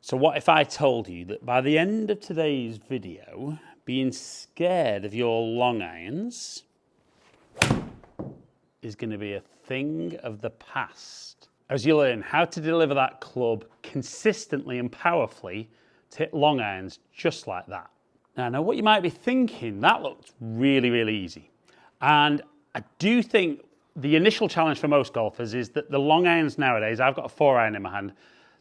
So what if I told you that by the end of today's video, being scared of your long irons is going to be a thing of the past, as you learn how to deliver that club consistently and powerfully to hit long irons just like that. Now, I know what you might be thinking, that looks really, really easy. And I do think the initial challenge for most golfers is that the long irons nowadays, I've got a 4-iron in my hand,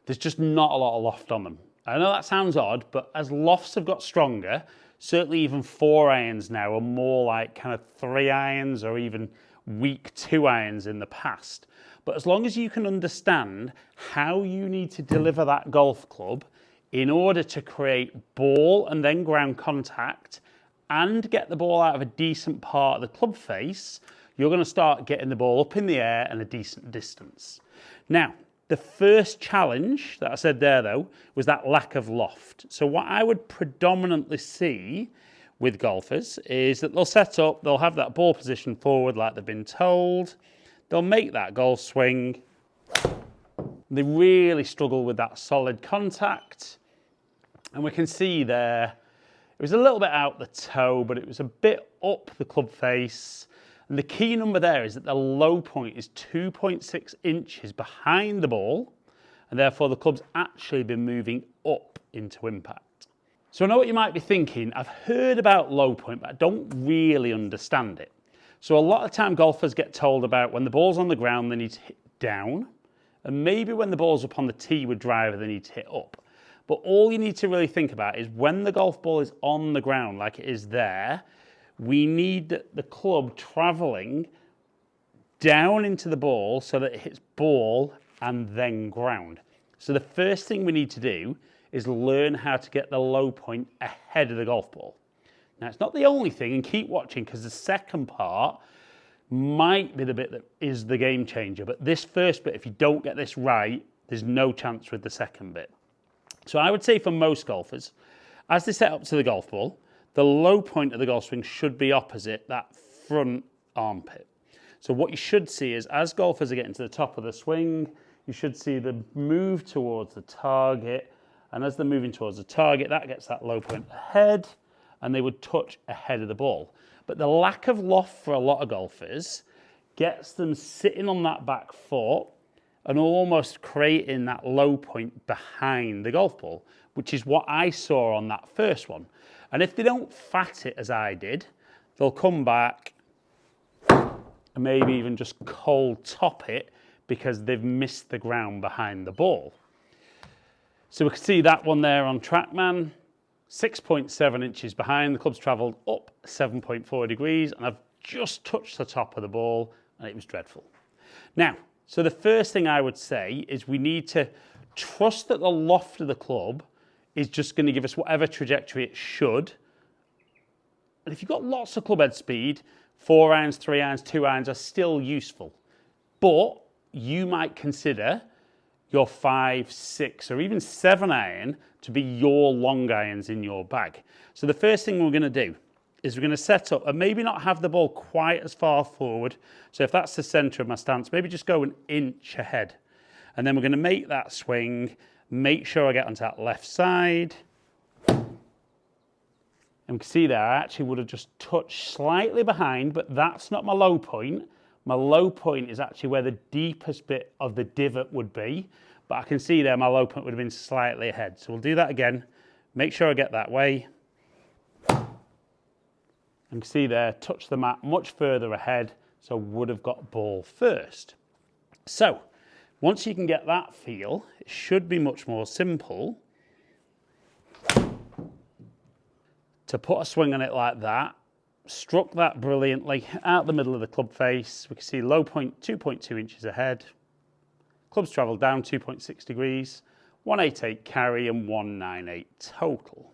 there's just not a lot of loft on them. I know that sounds odd, but as lofts have got stronger, certainly even 4-irons now are more like kind of 3-irons or even weak 2-irons in the past. But as long as you can understand how you need to deliver that golf club in order to create ball and then ground contact and get the ball out of a decent part of the club face, you're going to start getting the ball up in the air and a decent distance. Now, the first challenge that I said there, though, was that lack of loft. So what I would predominantly see with golfers is that they'll set up, they'll have that ball position forward like they've been told, they'll make that golf swing, they really struggle with that solid contact, and we can see there, it was a little bit out the toe, but it was a bit up the club face. And the key number there is that the low point is 2.6 inches behind the ball, and therefore the club's actually been moving up into impact. So I know what you might be thinking, I've heard about low point, but I don't really understand it. So a lot of time golfers get told about when the ball's on the ground, they need to hit down, and maybe when the ball's up on the tee with driver, they need to hit up. But all you need to really think about is when the golf ball is on the ground, like it is there, we need the club travelling down into the ball so that it hits ball and then ground. So the first thing we need to do is learn how to get the low point ahead of the golf ball. Now, it's not the only thing, and keep watching because the second part might be the bit that is the game changer. But this first bit, if you don't get this right, there's no chance with the second bit. So I would say for most golfers, as they set up to the golf ball, the low point of the golf swing should be opposite that front armpit. So what you should see is as golfers are getting to the top of the swing, you should see them move towards the target. And as they're moving towards the target, that gets that low point ahead and they would touch ahead of the ball. But the lack of loft for a lot of golfers gets them sitting on that back foot and almost creating that low point behind the golf ball, which is what I saw on that first one. And if they don't fat it as I did, they'll come back and maybe even just cold top it because they've missed the ground behind the ball. So we can see that one there on TrackMan, 6.7 inches behind. The club's travelled up 7.4 degrees and I've just touched the top of the ball and it was dreadful. Now, so the first thing I would say is we need to trust that the loft of the club is just going to give us whatever trajectory it should. And if you've got lots of club head speed, 4-irons, 3-irons, 2-irons are still useful. But you might consider your 5, 6, or even 7-iron to be your long irons in your bag. So the first thing we're going to do is we're going to set up and maybe not have the ball quite as far forward. So if that's the centre of my stance, maybe just go an inch ahead. And then we're going to make that swing. Make sure I get onto that left side. And we can see there, I actually would have just touched slightly behind, but that's not my low point. My low point is actually where the deepest bit of the divot would be. But I can see there, my low point would have been slightly ahead. So we'll do that again. Make sure I get that way. And you can see there, touch the mat much further ahead. So would have got ball first. So once you can get that feel, it should be much more simple to put a swing on it like that. Struck that brilliantly out the middle of the club face. We can see low point 2.2 inches ahead. Club's travelled down 2.6 degrees, 188 carry and 198 total.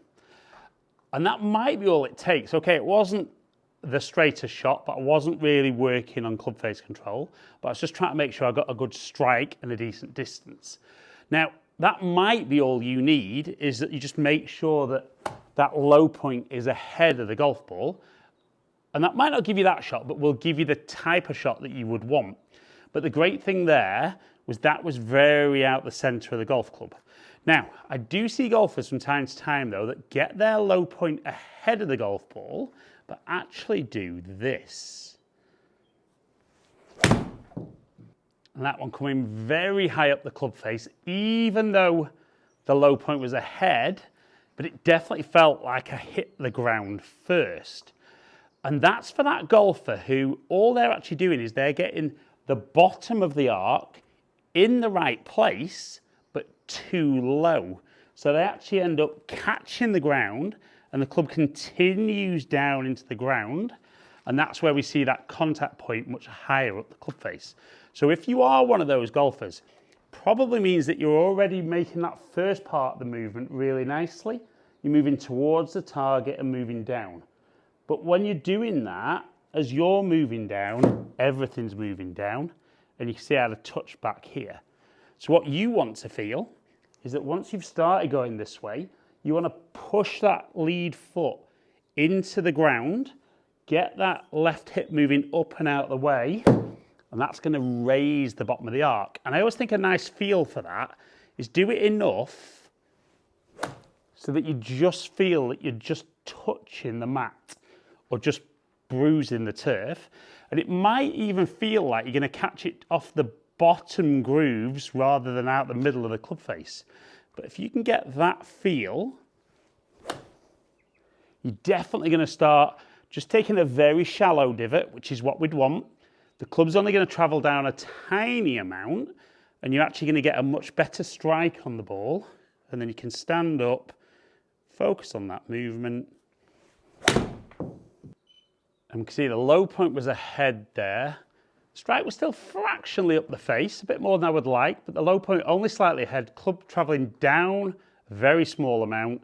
And that might be all it takes. Okay, it wasn't the straightest shot, but I wasn't really working on club face control, but I was just trying to make sure I got a good strike and a decent distance. Now, that might be all you need, is that you just make sure that that low point is ahead of the golf ball. And that might not give you that shot, but will give you the type of shot that you would want. But the great thing there was that was very out the centre of the golf club. Now, I do see golfers from time to time though that get their low point ahead of the golf ball, but actually do this. And that one coming very high up the club face, even though the low point was ahead, but it definitely felt like I hit the ground first. And that's for that golfer who all they're actually doing is they're getting the bottom of the arc in the right place, but too low. So they actually end up catching the ground and the club continues down into the ground. And that's where we see that contact point much higher up the club face. So if you are one of those golfers, probably means that you're already making that first part of the movement really nicely. You're moving towards the target and moving down. But when you're doing that, as you're moving down, everything's moving down. And you can see how the touch back here. So what you want to feel is that once you've started going this way, you want to push that lead foot into the ground, get that left hip moving up and out of the way, and that's going to raise the bottom of the arc. And I always think a nice feel for that is do it enough so that you just feel that you're just touching the mat or just bruising the turf. And it might even feel like you're going to catch it off the bottom grooves rather than out the middle of the club face. But if you can get that feel, you're definitely going to start just taking a very shallow divot, which is what we'd want. The club's only going to travel down a tiny amount and you're actually going to get a much better strike on the ball. And then you can stand up, focus on that movement. And we can see the low point was ahead there. Strike was still fractionally up the face, a bit more than I would like, but the low point only slightly ahead. Club travelling down a very small amount.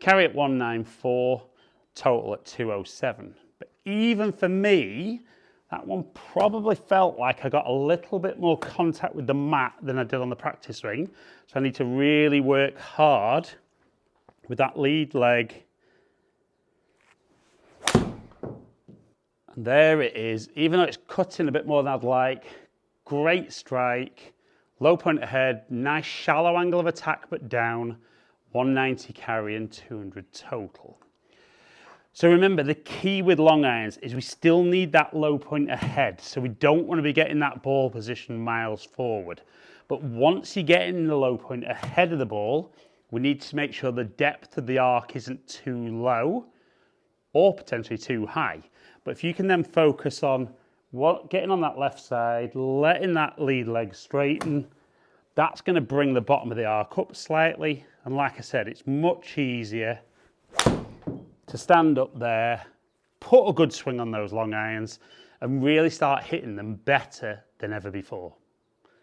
Carry at 194, total at 207. But even for me, that one probably felt like I got a little bit more contact with the mat than I did on the practice ring. So I need to really work hard with that lead leg. And there it is, even though it's cutting a bit more than I'd like, great strike, low point ahead, nice shallow angle of attack but down, 190 carry and 200 total. So remember, the key with long irons is we still need that low point ahead, so we don't want to be getting that ball position miles forward. But once you get in the low point ahead of the ball, we need to make sure the depth of the arc isn't too low or potentially too high. But if you can then focus on getting on that left side, letting that lead leg straighten, that's going to bring the bottom of the arc up slightly. And like I said, it's much easier to stand up there, put a good swing on those long irons, and really start hitting them better than ever before.